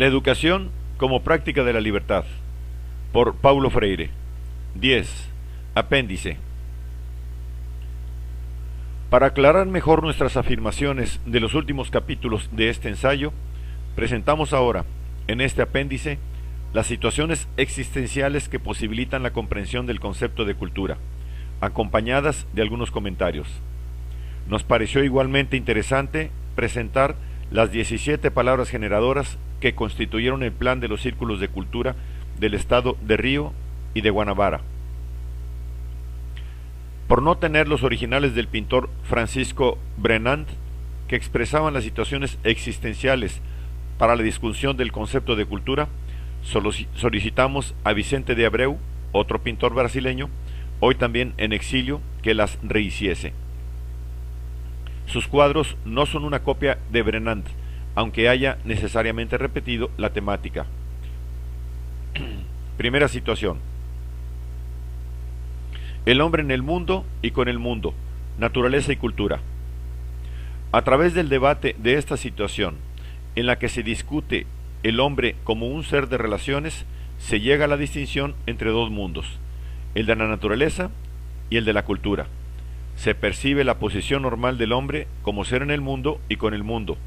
La educación como práctica de la libertad, por Paulo Freire. 10. Apéndice. Para aclarar mejor nuestras afirmaciones de los últimos capítulos de este ensayo, presentamos ahora, en este apéndice, las situaciones existenciales que posibilitan la comprensión del concepto de cultura, acompañadas de algunos comentarios. Nos pareció igualmente interesante presentar las 17 palabras generadoras que constituyeron el plan de los círculos de cultura del estado de Río y de Guanabara. Por no tener los originales del pintor Francisco Brenand, que expresaban las situaciones existenciales para la discusión del concepto de cultura, solicitamos a Vicente de Abreu, otro pintor brasileño, hoy también en exilio, que las rehiciese. Sus cuadros no son una copia de Brenand, aunque haya necesariamente repetido la temática. Primera situación. El hombre en el mundo y con el mundo, naturaleza y cultura. A través del debate de esta situación, en la que se discute el hombre como un ser de relaciones, se llega a la distinción entre dos mundos, el de la naturaleza y el de la cultura. Se percibe la posición normal del hombre como ser en el mundo y con el mundo,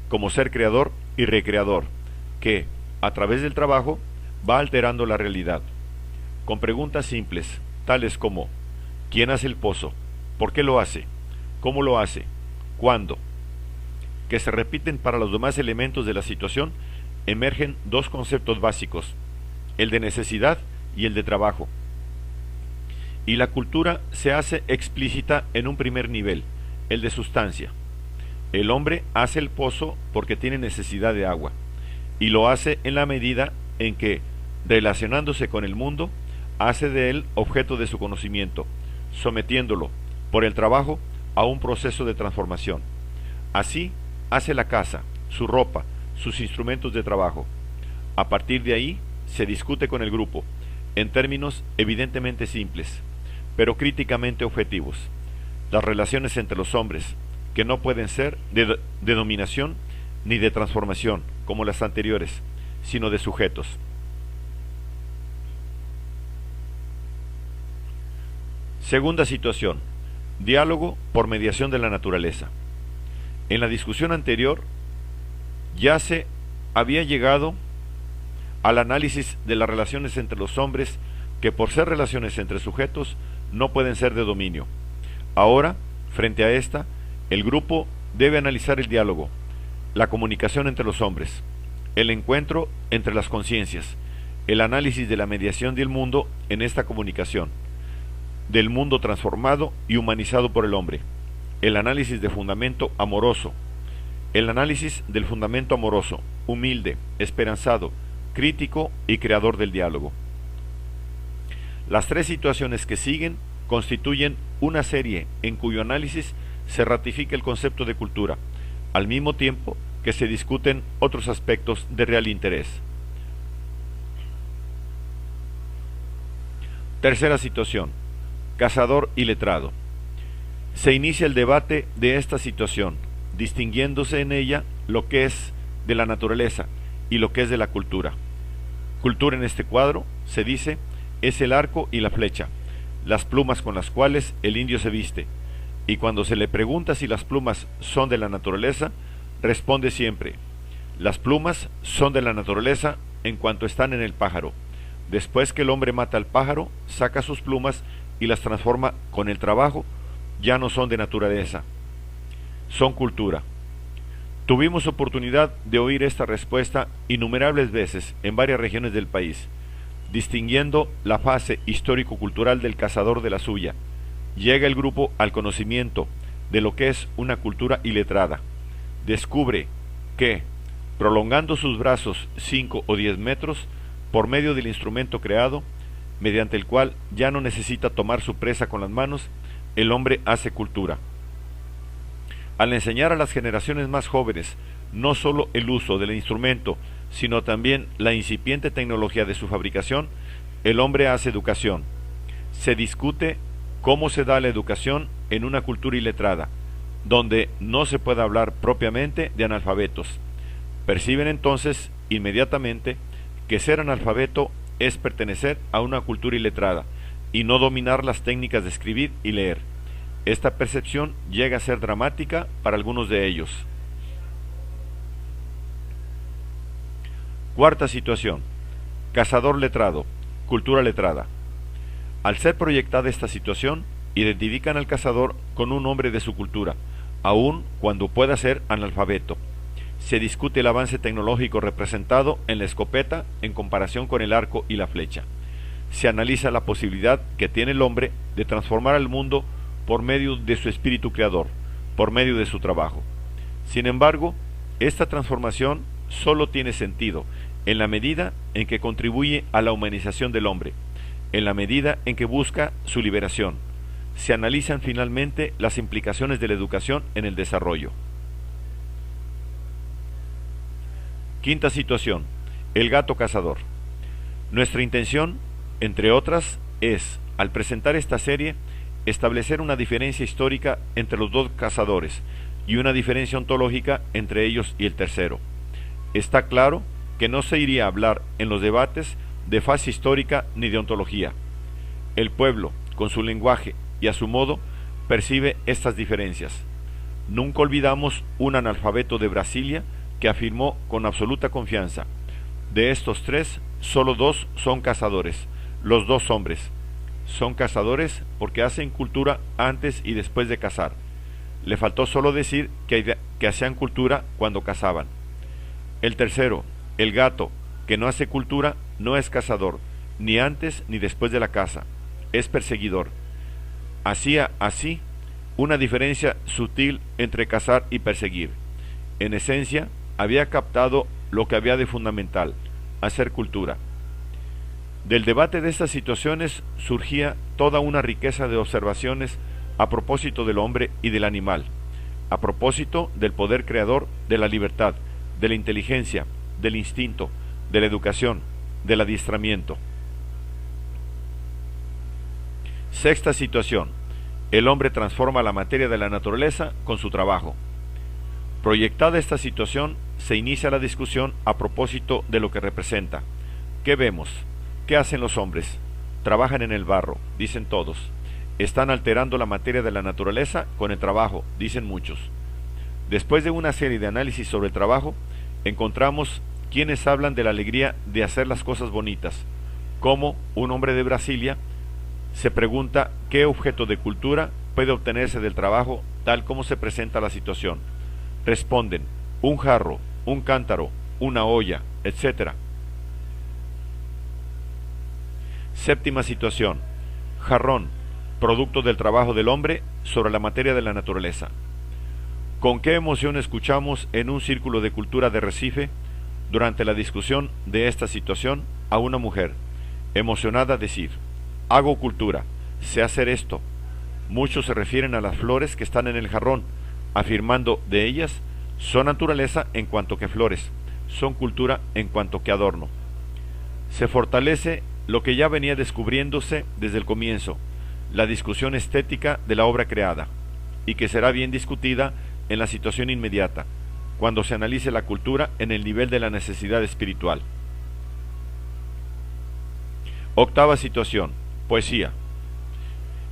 como ser creador y recreador, que, a través del trabajo, va alterando la realidad, con preguntas simples, tales como: ¿quién hace el pozo? ¿Por qué lo hace? ¿Cómo lo hace? ¿Cuándo? Que se repiten para los demás elementos de la situación, emergen dos conceptos básicos, el de necesidad y el de trabajo. Y la cultura se hace explícita en un primer nivel, el de sustancia. El hombre hace el pozo porque tiene necesidad de agua, y lo hace en la medida en que, relacionándose con el mundo, hace de él objeto de su conocimiento, sometiéndolo, por el trabajo, a un proceso de transformación. Así, hace la casa, su ropa, sus instrumentos de trabajo. A partir de ahí, se discute con el grupo, en términos evidentemente simples, pero críticamente objetivos, las relaciones entre los hombres, que no pueden ser de dominación ni de transformación, como las anteriores, sino de sujetos. Segunda situación, diálogo por mediación de la naturaleza. En la discusión anterior ya se había llegado al análisis de las relaciones entre los hombres, que por ser relaciones entre sujetos no pueden ser de dominio. Ahora, frente a esta, el grupo debe analizar el diálogo, la comunicación entre los hombres, el encuentro entre las conciencias, el análisis de la mediación del mundo en esta comunicación, del mundo transformado y humanizado por el hombre, el análisis de fundamento amoroso, el análisis del fundamento amoroso, humilde, esperanzado, crítico y creador del diálogo. Las tres situaciones que siguen constituyen una serie en cuyo análisis se ratifica el concepto de cultura, al mismo tiempo que se discuten otros aspectos de real interés. Tercera situación, cazador y letrado. Se inicia el debate de esta situación, distinguiéndose en ella lo que es de la naturaleza y lo que es de la cultura. Cultura en este cuadro, se dice, es el arco y la flecha, las plumas con las cuales el indio se viste, y cuando se le pregunta si las plumas son de la naturaleza, responde siempre: las plumas son de la naturaleza en cuanto están en el pájaro. Después que el hombre mata al pájaro, saca sus plumas y las transforma con el trabajo, ya no son de naturaleza, son cultura. Tuvimos oportunidad de oír esta respuesta innumerables veces en varias regiones del país, distinguiendo la fase histórico-cultural del cazador de la suya. Llega el grupo al conocimiento de lo que es una cultura iletrada. Descubre que, prolongando sus brazos 5 o 10 metros, por medio del instrumento creado, mediante el cual ya no necesita tomar su presa con las manos, el hombre hace cultura. Al enseñar a las generaciones más jóvenes no sólo el uso del instrumento, sino también la incipiente tecnología de su fabricación, el hombre hace educación. Se discute cómo se da la educación en una cultura iletrada, donde no se puede hablar propiamente de analfabetos. Perciben entonces inmediatamente que ser analfabeto es pertenecer a una cultura iletrada y no dominar las técnicas de escribir y leer. Esta percepción llega a ser dramática para algunos de ellos. Cuarta situación: cazador letrado, cultura letrada. Al ser proyectada esta situación, identifican al cazador con un hombre de su cultura, aun cuando pueda ser analfabeto. Se discute el avance tecnológico representado en la escopeta en comparación con el arco y la flecha. Se analiza la posibilidad que tiene el hombre de transformar al mundo por medio de su espíritu creador, por medio de su trabajo. Sin embargo, esta transformación solo tiene sentido en la medida en que contribuye a la humanización del hombre, en la medida en que busca su liberación. Se analizan finalmente las implicaciones de la educación en el desarrollo. Quinta situación: el gato cazador. Nuestra intención, entre otras, es, al presentar esta serie, establecer una diferencia histórica entre los dos cazadores y una diferencia ontológica entre ellos y el tercero. Está claro que no se iría a hablar en los debates de fase histórica ni de ontología. El pueblo, con su lenguaje y a su modo, percibe estas diferencias. Nunca olvidamos un analfabeto de Brasilia que afirmó con absoluta confianza: de estos tres, solo dos son cazadores, los dos hombres. Son cazadores porque hacen cultura antes y después de cazar. Le faltó solo decir que hacían cultura cuando cazaban. El tercero, el gato, que no hace cultura, no es cazador, ni antes ni después de la caza, es perseguidor. Hacía así una diferencia sutil entre cazar y perseguir. En esencia, había captado lo que había de fundamental: hacer cultura. Del debate de estas situaciones surgía toda una riqueza de observaciones a propósito del hombre y del animal, a propósito del poder creador, de la libertad, de la inteligencia, del instinto, de la educación, del adiestramiento. Sexta situación: el hombre transforma la materia de la naturaleza con su trabajo. Proyectada esta situación, se inicia la discusión a propósito de lo que representa. ¿Qué vemos? ¿Qué hacen los hombres? Trabajan en el barro, dicen todos. Están alterando la materia de la naturaleza con el trabajo, dicen muchos. Después de una serie de análisis sobre el trabajo, encontramos quienes hablan de la alegría de hacer las cosas bonitas, como un hombre de Brasilia se pregunta qué objeto de cultura puede obtenerse del trabajo tal como se presenta la situación. Responden: un jarro, un cántaro, una olla, etc. Séptima situación: jarrón, producto del trabajo del hombre sobre la materia de la naturaleza. ¿Con qué emoción escuchamos en un círculo de cultura de Recife, durante la discusión de esta situación, a una mujer emocionada decir: hago cultura, sé hacer esto? Muchos se refieren a las flores que están en el jarrón, afirmando de ellas: son naturaleza en cuanto que flores, son cultura en cuanto que adorno. Se fortalece lo que ya venía descubriéndose desde el comienzo, la discusión estética de la obra creada, y que será bien discutida en la situación inmediata, cuando se analice la cultura en el nivel de la necesidad espiritual. Octava situación: poesía.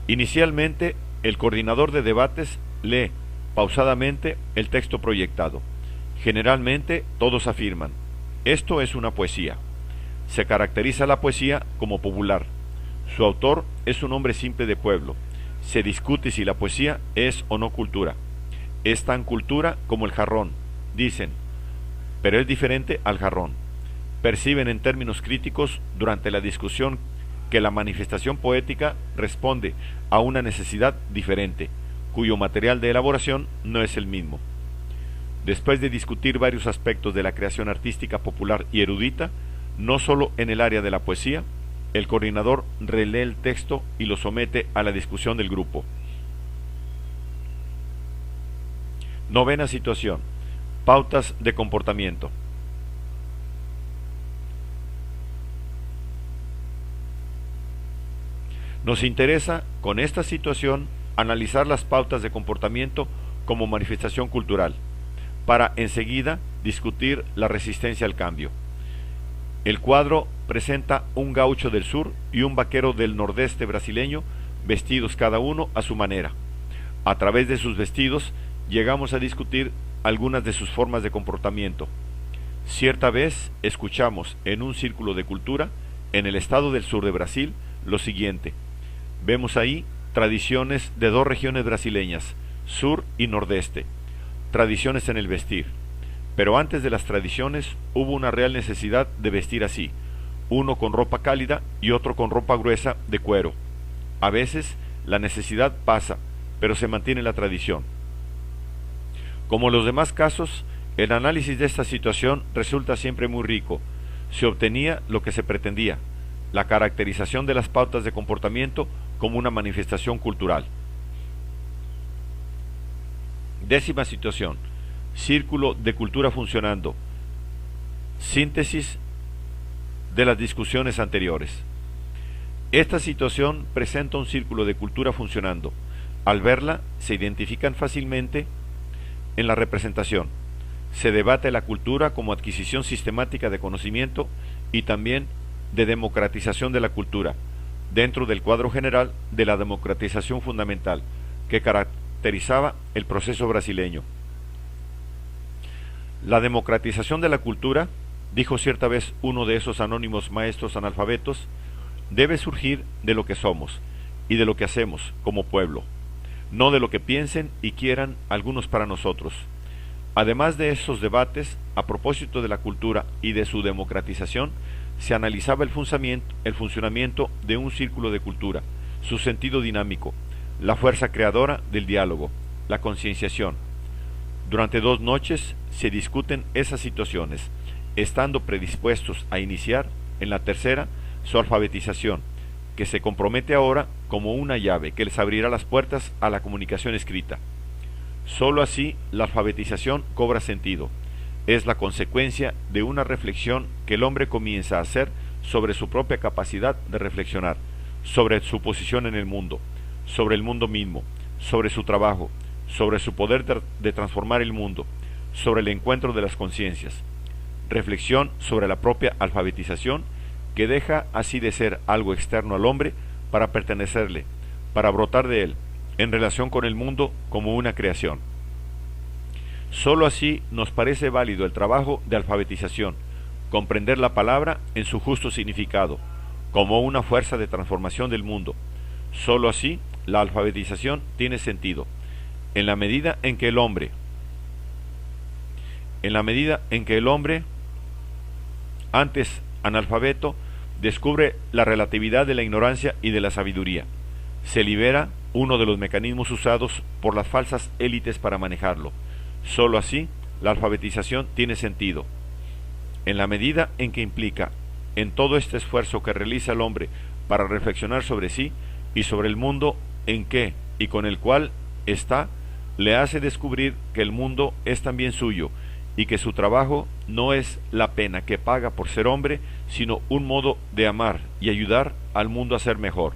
Inicialmente, el coordinador de debates lee pausadamente el texto proyectado. Generalmente, todos afirman: esto es una poesía. Se caracteriza la poesía como popular. Su autor es un hombre simple de pueblo. Se discute si la poesía es o no cultura. Es tan cultura como el jarrón, dicen, pero es diferente al jarrón. Perciben en términos críticos durante la discusión que la manifestación poética responde a una necesidad diferente, cuyo material de elaboración no es el mismo. Después de discutir varios aspectos de la creación artística popular y erudita, no solo en el área de la poesía, el coordinador relee el texto y lo somete a la discusión del grupo. Novena situación: pautas de comportamiento. Nos interesa, con esta situación, analizar las pautas de comportamiento como manifestación cultural, para enseguida discutir la resistencia al cambio. El cuadro presenta un gaucho del sur y un vaquero del nordeste brasileño, vestidos cada uno a su manera. A través de sus vestidos llegamos a discutir algunas de sus formas de comportamiento. Cierta vez escuchamos en un círculo de cultura en el estado del sur de Brasil lo siguiente. Vemos ahí tradiciones de dos regiones brasileñas, sur y nordeste, tradiciones en el vestir. Pero antes de las tradiciones hubo una real necesidad de vestir así, uno con ropa cálida y otro con ropa gruesa de cuero. A veces la necesidad pasa, pero se mantiene la tradición. Como en los demás casos, el análisis de esta situación resulta siempre muy rico. Se obtenía lo que se pretendía, la caracterización de las pautas de comportamiento como una manifestación cultural. Décima situación. Círculo de cultura funcionando. Síntesis de las discusiones anteriores. Esta situación presenta un círculo de cultura funcionando. Al verla, se identifican fácilmente en la representación. Se debate la cultura como adquisición sistemática de conocimiento y también de democratización de la cultura, dentro del cuadro general de la democratización fundamental que caracterizaba el proceso brasileño. La democratización de la cultura, dijo cierta vez uno de esos anónimos maestros analfabetos, debe surgir de lo que somos y de lo que hacemos como pueblo, no de lo que piensen y quieran algunos para nosotros. Además de esos debates, a propósito de la cultura y de su democratización, se analizaba el funcionamiento de un círculo de cultura, su sentido dinámico, la fuerza creadora del diálogo, la concienciación. Durante 2 noches se discuten esas situaciones, estando predispuestos a iniciar, en la tercera, su alfabetización, que se compromete ahora como una llave que les abrirá las puertas a la comunicación escrita. Sólo así la alfabetización cobra sentido. Es la consecuencia de una reflexión que el hombre comienza a hacer sobre su propia capacidad de reflexionar, sobre su posición en el mundo, sobre el mundo mismo, sobre su trabajo, sobre su poder de transformar el mundo, sobre el encuentro de las conciencias. Reflexión sobre la propia alfabetización que deja así de ser algo externo al hombre para pertenecerle, para brotar de él, en relación con el mundo como una creación. Sólo así nos parece válido el trabajo de alfabetización, comprender la palabra en su justo significado, como una fuerza de transformación del mundo. Sólo así la alfabetización tiene sentido, en la medida en que el hombre, antes analfabeto, descubre la relatividad de la ignorancia y de la sabiduría. Se libera uno de los mecanismos usados por las falsas élites para manejarlo. Sólo así la alfabetización tiene sentido, en la medida en que implica en todo este esfuerzo que realiza el hombre para reflexionar sobre sí y sobre el mundo en que y con el cual está, le hace descubrir que el mundo es también suyo y que su trabajo no es la pena que paga por ser hombre, sino un modo de amar y ayudar al mundo a ser mejor.